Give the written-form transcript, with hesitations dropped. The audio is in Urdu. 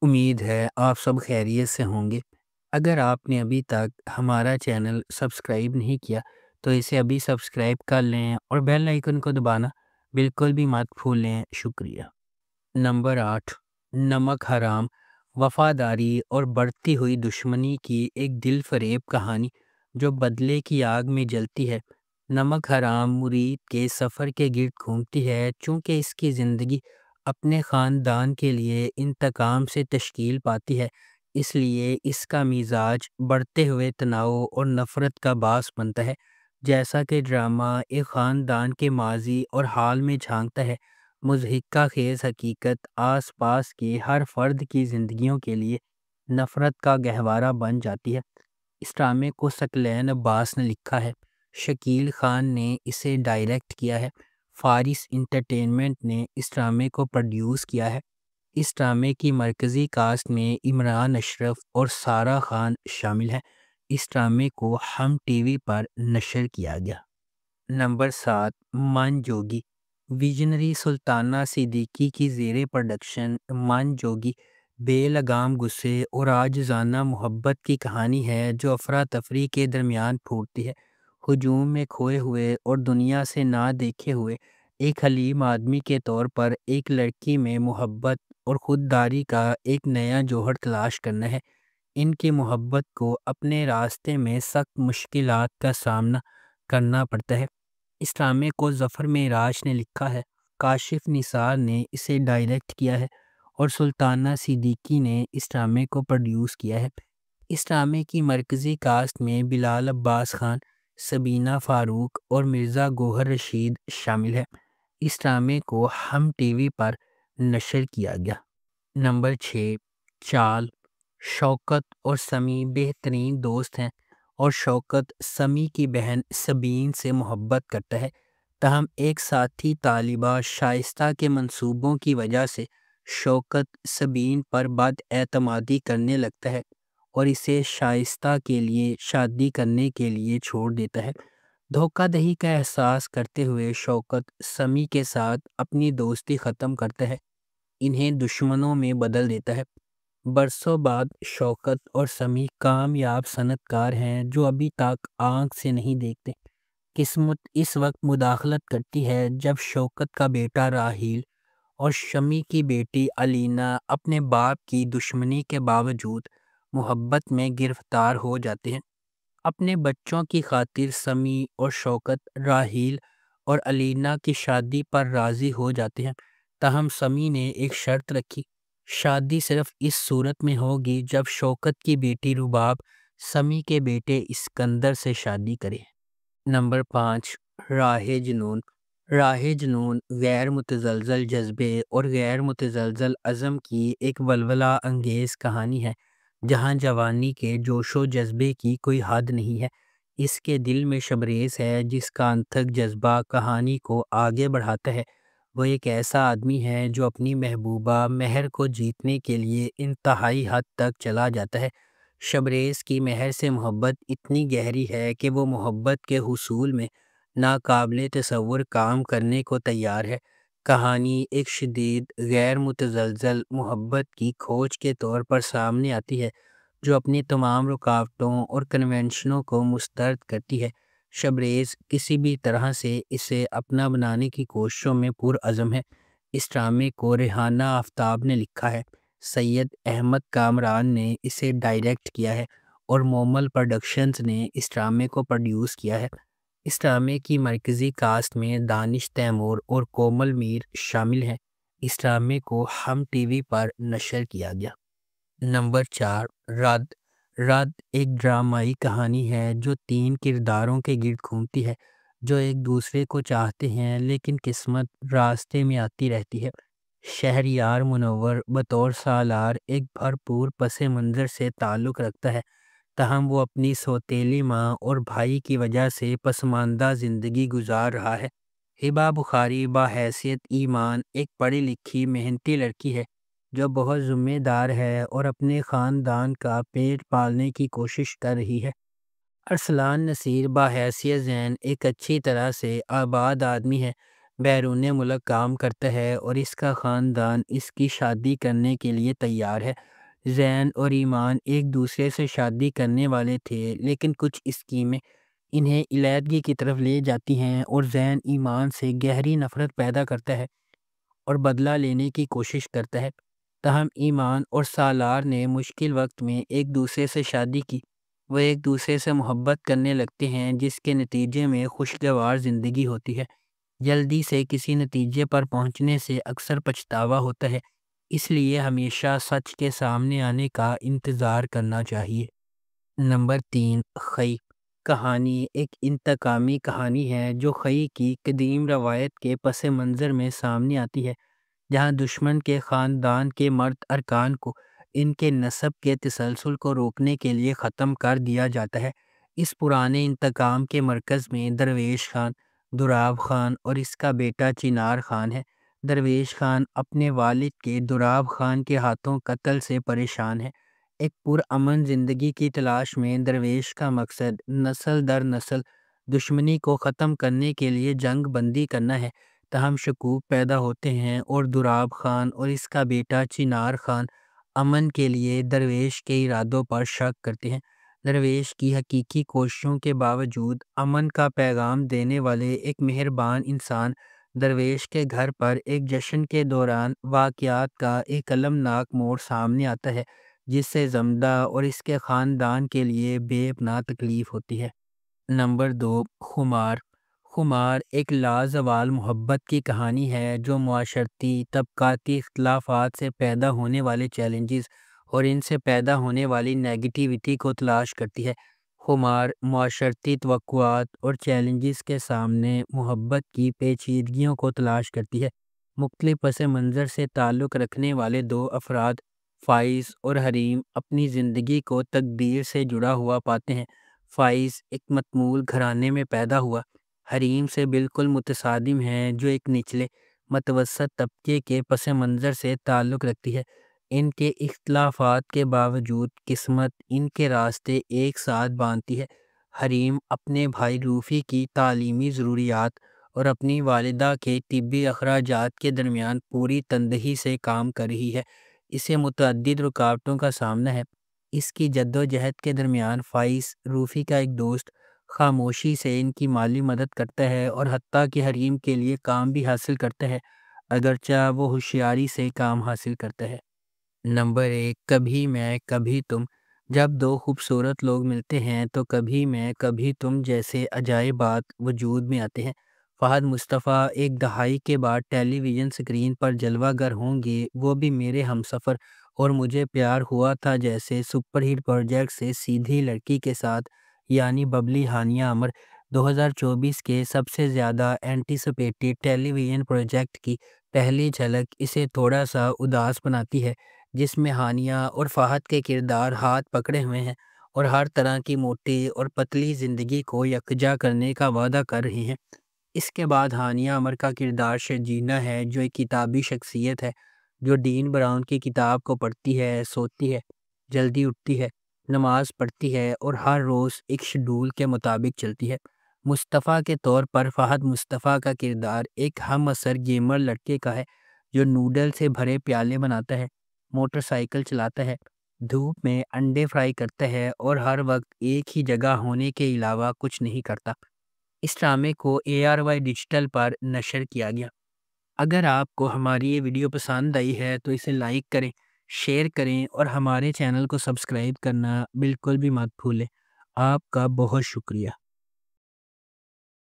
امید ہے آپ سب خیریت سے ہوں گے۔ اگر آپ نے ابھی تک ہمارا چینل سبسکرائب نہیں کیا تو اسے ابھی سبسکرائب کر لیں اور بیل آئیکن کو دبانا بالکل بھی مت بھولیں۔ شکریہ۔ نمبر 8، نمک حرام، وفاداری اور بڑھتی ہوئی دشمنی کی ایک دل فریب کہانی جو بدلے کی آگ میں جلتی ہے۔ نمک حرام مرید کے سفر کے گرد گھومتی ہے، چونکہ اس کی زندگی اپنے خاندان کے لیے انتقام سے تشکیل پاتی ہے، اس لیے اس کا مزاج بڑھتے ہوئے تناؤ اور نفرت کا باعث بنتا ہے۔ جیسا کہ ڈرامہ ایک خاندان کے ماضی اور حال میں جھانکتا ہے، مضحکہ خیز حقیقت آس پاس کے ہر فرد کی زندگیوں کے لیے نفرت کا گہوارہ بن جاتی ہے۔ اس ڈرامے کو ثقلین عباس نے لکھا ہے، شکیل خان نے اسے ڈائریکٹ کیا ہے، فارس انٹرٹینمنٹ نے اس ڈرامے کو پروڈیوس کیا ہے۔ اس ڈرامے کی مرکزی کاسٹ میں عمران اشرف اور سارہ خان شامل ہیں۔ اس ڈرامے کو ہم ٹی وی پر نشر کیا گیا۔ نمبر 7، من جوگی، ویژنری سلطانہ صدیقی کی زیر پروڈکشن من جوگی بے لگام غصے اور عاجزانہ محبت کی کہانی ہے جو افراتفری کے درمیان پھوٹتی ہے۔ ہجوم میں کھوئے ہوئے اور دنیا سے نہ دیکھے ہوئے ایک حلیم آدمی کے طور پر ایک لڑکی میں محبت اور خودداری کا ایک نیا جوہر تلاش کرنا ہے۔ ان کی محبت کو اپنے راستے میں سخت مشکلات کا سامنا کرنا پڑتا ہے۔ اس ڈرامے کو ظفر معراج نے لکھا ہے، کاشف نثار نے اسے ڈائریکٹ کیا ہے اور سلطانہ صدیقی نے اس ڈرامے کو پروڈیوس کیا ہے۔ اس ڈرامے کی مرکزی کاسٹ میں بلال عباس خان، سبینہ فاروق اور مرزا گوہر رشید شامل ہیں۔ اس ڈرامے کو ہم ٹی وی پر نشر کیا گیا۔ نمبر 6، چال، شوکت اور سمیع بہترین دوست ہیں اور شوکت سمیع کی بہن سبین سے محبت کرتا ہے، تاہم ایک ساتھی طالبہ شائستہ کے منصوبوں کی وجہ سے شوکت سبین پر بد اعتمادی کرنے لگتا ہے اور اسے شائستہ کے لیے شادی کرنے کے لیے چھوڑ دیتا ہے۔ دھوکہ دہی کا احساس کرتے ہوئے شوکت سمیع کے ساتھ اپنی دوستی ختم کرتا ہے، انہیں دشمنوں میں بدل دیتا ہے۔ برسوں بعد شوکت اور سمیع کامیاب صنعت کار ہیں جو ابھی تک آنکھ سے نہیں دیکھتے۔ قسمت اس وقت مداخلت کرتی ہے جب شوکت کا بیٹا راحیل اور شمیع کی بیٹی علینا اپنے باپ کی دشمنی کے باوجود محبت میں گرفتار ہو جاتے ہیں۔ اپنے بچوں کی خاطر سمیع اور شوکت راحیل اور علینا کی شادی پر راضی ہو جاتے ہیں، تاہم سمیع نے ایک شرط رکھی، شادی صرف اس صورت میں ہوگی جب شوکت کی بیٹی رباب سمیع کے بیٹے اسکندر سے شادی کرے۔ نمبر 5، راہ جنون، راہ جنون غیر متزلزل جذبے اور غیر متزلزل عزم کی ایک ولولہ انگیز کہانی ہے جہاں جوانی کے جوش و جذبے کی کوئی حد نہیں ہے۔ اس کے دل میں شبریز ہے جس کا انتھک جذبہ کہانی کو آگے بڑھاتا ہے۔ وہ ایک ایسا آدمی ہے جو اپنی محبوبہ مہر کو جیتنے کے لیے انتہائی حد تک چلا جاتا ہے۔ شبریز کی مہر سے محبت اتنی گہری ہے کہ وہ محبت کے حصول میں ناقابل تصور کام کرنے کو تیار ہے۔ کہانی ایک شدید غیر متزلزل محبت کی کھوج کے طور پر سامنے آتی ہے جو اپنی تمام رکاوٹوں اور کنونشنوں کو مسترد کرتی ہے۔ شبریز کسی بھی طرح سے اسے اپنا بنانے کی کوششوں میں پرعزم ہے۔ اس ڈرامے کو ریحانہ آفتاب نے لکھا ہے، سید احمد کامران نے اسے ڈائریکٹ کیا ہے اور مومل پروڈکشنز نے اس ڈرامے کو پروڈیوس کیا ہے۔ اس ڈرامے کی مرکزی کاسٹ میں دانش تیمور اور کومل میر شامل ہیں۔ اس ڈرامے کو ہم ٹی وی پر نشر کیا گیا۔ نمبر 4، رد، رد ایک ڈرامائی کہانی ہے جو 3 کرداروں کے گرد گھومتی ہے جو ایک دوسرے کو چاہتے ہیں لیکن قسمت راستے میں آتی رہتی ہے۔ شہریار منور بطور سالار ایک بھرپور پس منظر سے تعلق رکھتا ہے، تاہم وہ اپنی سوتیلی ماں اور بھائی کی وجہ سے پسماندہ زندگی گزار رہا ہے۔ ہبہ بخاری بحیثیت ایمان ایک پڑھی لکھی محنتی لڑکی ہے جو بہت ذمہ دار ہے اور اپنے خاندان کا پیٹ پالنے کی کوشش کر رہی ہے۔ ارسلان نصیر بحیثیت زین ایک اچھی طرح سے آباد آدمی ہے، بیرون ملک کام کرتا ہے اور اس کا خاندان اس کی شادی کرنے کے لیے تیار ہے۔ زین اور ایمان ایک دوسرے سے شادی کرنے والے تھے، لیکن کچھ اسکیمیں انہیں علیحدگی کی طرف لے جاتی ہیں اور زین ایمان سے گہری نفرت پیدا کرتا ہے اور بدلہ لینے کی کوشش کرتا ہے۔ تاہم ایمان اور سالار نے مشکل وقت میں ایک دوسرے سے شادی کی۔ وہ ایک دوسرے سے محبت کرنے لگتے ہیں، جس کے نتیجے میں خوشگوار زندگی ہوتی ہے۔ جلدی سے کسی نتیجے پر پہنچنے سے اکثر پچھتاوا ہوتا ہے، اس لیے ہمیشہ سچ کے سامنے آنے کا انتظار کرنا چاہیے۔ نمبر 3، خی کہانی ایک انتقامی کہانی ہے جو خی کی قدیم روایت کے پس منظر میں سامنے آتی ہے، جہاں دشمن کے خاندان کے مرد ارکان کو ان کے نسب کے تسلسل کو روکنے کے لیے ختم کر دیا جاتا ہے۔ اس پرانے انتقام کے مرکز میں درویش خان، دوراب خان اور اس کا بیٹا چنار خان ہے۔ درویش خان اپنے والد کے دوراب خان کے ہاتھوں قتل سے پریشان ہے۔ ایک پرامن زندگی کی تلاش میں درویش کا مقصد نسل در نسل دشمنی کو ختم کرنے کے لیے جنگ بندی کرنا ہے۔ تاہم شکوک پیدا ہوتے ہیں اور دوراب خان اور اس کا بیٹا چنار خان امن کے لیے درویش کے ارادوں پر شک کرتے ہیں۔ درویش کی حقیقی کوششوں کے باوجود امن کا پیغام دینے والے ایک مہربان انسان درویش کے گھر پر ایک جشن کے دوران واقعات کا ایک المناک موڑ سامنے آتا ہے، جس سے زمدہ اور اس کے خاندان کے لیے بے پناہ تکلیف ہوتی ہے۔ نمبر 2، خمار خمار ایک لازوال محبت کی کہانی ہے جو معاشرتی طبقاتی اختلافات سے پیدا ہونے والے چیلنجز اور ان سے پیدا ہونے والی نیگیٹیوٹی کو تلاش کرتی ہے۔ خمار معاشرتی توقعات اور چیلنجز کے سامنے محبت کی پیچیدگیوں کو تلاش کرتی ہے۔ مختلف پس منظر سے تعلق رکھنے والے دو افراد، فائز اور حریم، اپنی زندگی کو تقدیر سے جڑا ہوا پاتے ہیں۔ فائز ایک متمول گھرانے میں پیدا ہوا، حریم سے بالکل متصادم ہے جو ایک نچلے متوسط طبقے کے پس منظر سے تعلق رکھتی ہے۔ ان کے اختلافات کے باوجود قسمت ان کے راستے ایک ساتھ باندھتی ہے۔ حریم اپنے بھائی روفی کی تعلیمی ضروریات اور اپنی والدہ کے طبی اخراجات کے درمیان پوری تندہی سے کام کر رہی ہے۔ اسے متعدد رکاوٹوں کا سامنا ہے۔ اس کی جدوجہد کے درمیان فائز، روفی کا ایک دوست، خاموشی سے ان کی مالی مدد کرتا ہے اور حتیٰ کہ حریم کے لیے کام بھی حاصل کرتا ہے، اگرچہ وہ ہوشیاری سے کام حاصل کرتا ہے۔ نمبر 1، کبھی میں کبھی تم جب دو خوبصورت لوگ ملتے ہیں تو کبھی میں کبھی تم جیسے عجائبات وجود میں آتے ہیں۔ فہد مصطفیٰ ایک دہائی کے بعد ٹیلی ویژن سکرین پر جلوہ گر ہوں گے، وہ بھی میرے ہمسفر اور مجھے پیار ہوا تھا جیسے سپر ہٹ پروجیکٹ سے سیدھی لڑکی کے ساتھ، یعنی ببلی ہانیہ عمر 2024 کے سب سے زیادہ اینٹیسپیٹڈ ٹیلی ویژن پروجیکٹ کی پہلی جھلک اسے تھوڑا سا اداس بناتی ہے، جس میں ہانیہ اور فہد کے کردار ہاتھ پکڑے ہوئے ہیں اور ہر طرح کی موٹی اور پتلی زندگی کو یکجا کرنے کا وعدہ کر رہے ہیں۔ اس کے بعد ہانیہ عمر کا کردار شرجینا ہے، جو ایک کتابی شخصیت ہے جو ڈین براؤن کی کتاب کو پڑھتی ہے، سوتی ہے، جلدی اٹھتی ہے، نماز پڑھتی ہے اور ہر روز ایک شیڈول کے مطابق چلتی ہے۔ مصطفیٰ کے طور پر فہد مصطفیٰ کا کردار ایک ہم عصر گیمر لڑکے کا ہے جو نوڈل سے بھرے پیالے بناتا ہے، موٹر سائیکل چلاتا ہے، دھوپ میں انڈے فرائی کرتا ہے اور ہر وقت ایک ہی جگہ ہونے کے علاوہ کچھ نہیں کرتا۔ اس ڈرامے کو ARY ڈیجیٹل پر نشر کیا گیا۔ اگر آپ کو ہماری یہ ویڈیو پسند آئی ہے تو اسے لائک کریں، شیئر کریں اور ہمارے چینل کو سبسکرائب کرنا بالکل بھی مت بھولیں۔ آپ کا بہت شکریہ۔